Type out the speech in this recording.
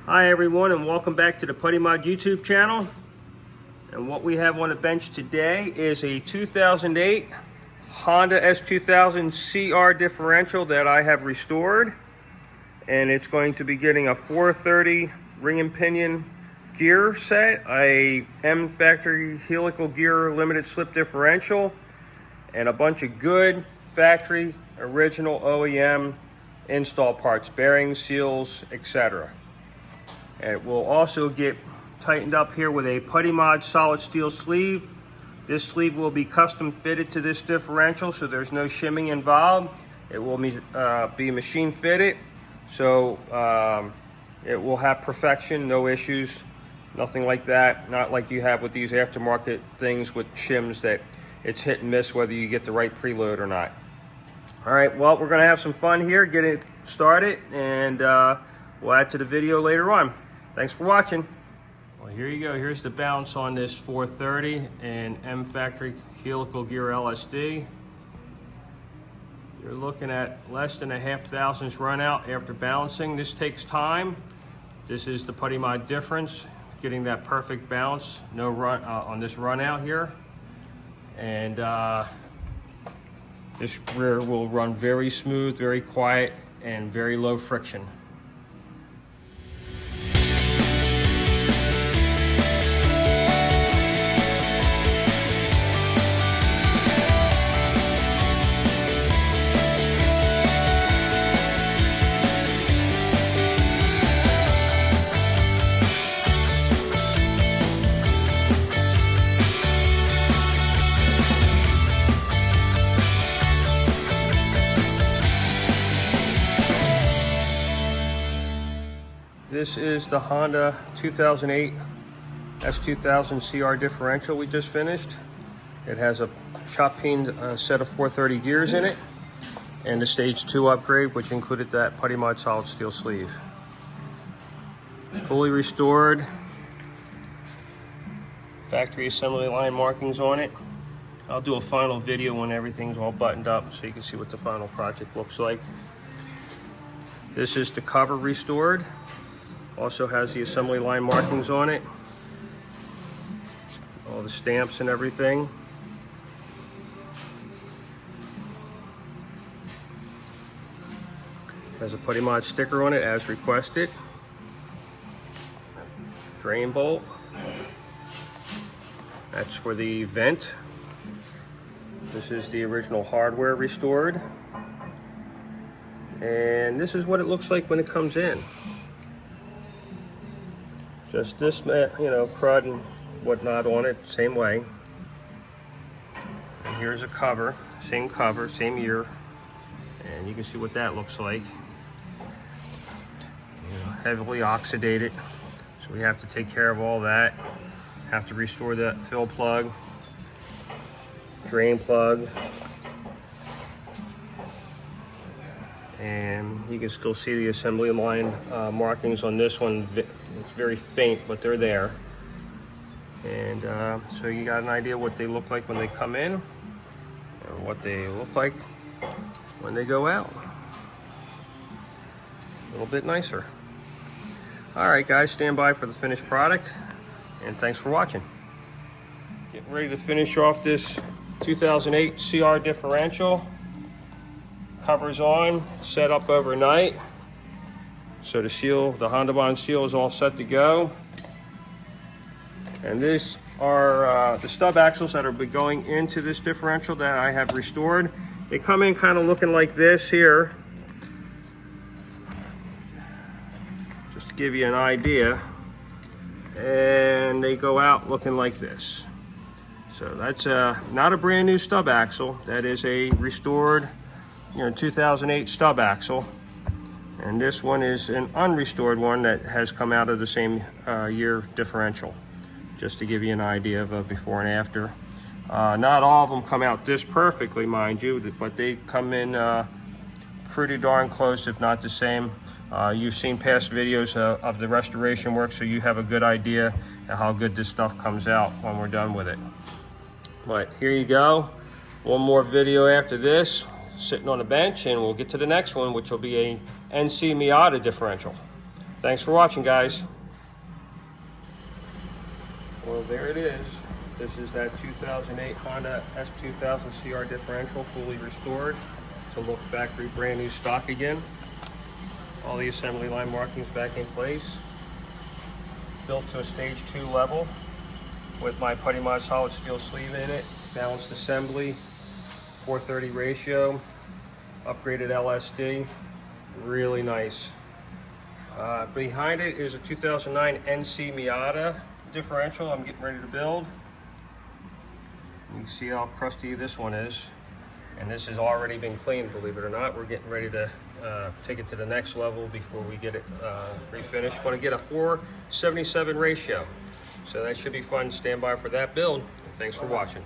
Hi everyone, and welcome back to the PuddyMod YouTube channel. And what we have on the bench today is a 2008 Honda S2000 CR differential that I have restored. And it's going to be getting a 430 ring and pinion gear set, a M factory helical gear limited slip differential, and a bunch of good factory original OEM install parts, bearings, seals, etc. It will also get tightened up here with a PuddyMod solid steel sleeve. This sleeve will be custom fitted to this differential, so there's no shimming involved. It will be machine fitted, so it will have perfection, no issues, nothing like that. Not like you have with these aftermarket things with shims that it's hit and miss whether you get the right preload or not. All right, well, we're gonna have some fun here, get it started, and we'll add to the video later on. Thanks for watching. Well, here you go. Here's the bounce on this 430 and M Factory helical gear LSD. You're looking at less than a half thousandths run out after balancing. This takes time. This is the PuddyMod difference, getting that perfect bounce, no run on this run out here. And this rear will run very smooth, very quiet, and very low friction. This is the Honda 2008 S2000 CR differential we just finished. It has a shop peened set of 430 gears in it and the stage 2 upgrade, which included that PuddyMod solid steel sleeve. Fully restored, factory assembly line markings on it. I'll do a final video when everything's all buttoned up so you can see what the final project looks like. This is the cover restored. Also has the assembly line markings on it, all the stamps and everything. Has a PuddyMod sticker on it as requested. Drain bolt. That's for the vent. This is the original hardware restored. And this is what it looks like when it comes in. Just this, crud and whatnot on it, same way. And here's a cover, same year. And you can see what that looks like. Heavily oxidated. So we have to take care of all that. Have to restore that fill plug, drain plug. And you can still see the assembly line markings on this one. It's very faint, but they're there. And so you got an idea what they look like when they come in and what they look like when they go out. A little bit nicer. All right, guys, stand by for the finished product, and thanks for watching. Getting ready to finish off this 2008 CR differential. Covers on, set up overnight. So the seal, the PuddyMod seal is all set to go. And these are the stub axles that are going into this differential that I have restored. They come in kind of looking like this here. Just to give you an idea. And they go out looking like this. So that's not a brand new stub axle. That is a restored 2008 stub axle, and this one is an unrestored one that has come out of the same year differential, just to give you an idea of a before and after. Not all of them come out this perfectly, mind you, but they come in pretty darn close, if not the same. You've seen past videos of the restoration work, so you have a good idea of how good this stuff comes out when we're done with it. But here you go, one more video after this, sitting on the bench, and we'll get to the next one, which will be a NC Miata differential. Thanks for watching, guys. Well, there it is. This is that 2008 Honda S2000 CR differential, fully restored to look factory brand new stock again. All the assembly line markings back in place. Built to a stage 2 level with my PuddyMod solid steel sleeve in it. Balanced assembly, 430 ratio, upgraded LSD, really nice. Behind it is a 2009 NC Miata differential I'm getting ready to build. You can see how crusty this one is. And this has already been cleaned, believe it or not. We're getting ready to take it to the next level before we get it refinished. Going to get a 477 ratio. So that should be fun. Stand by for that build. Thanks for watching.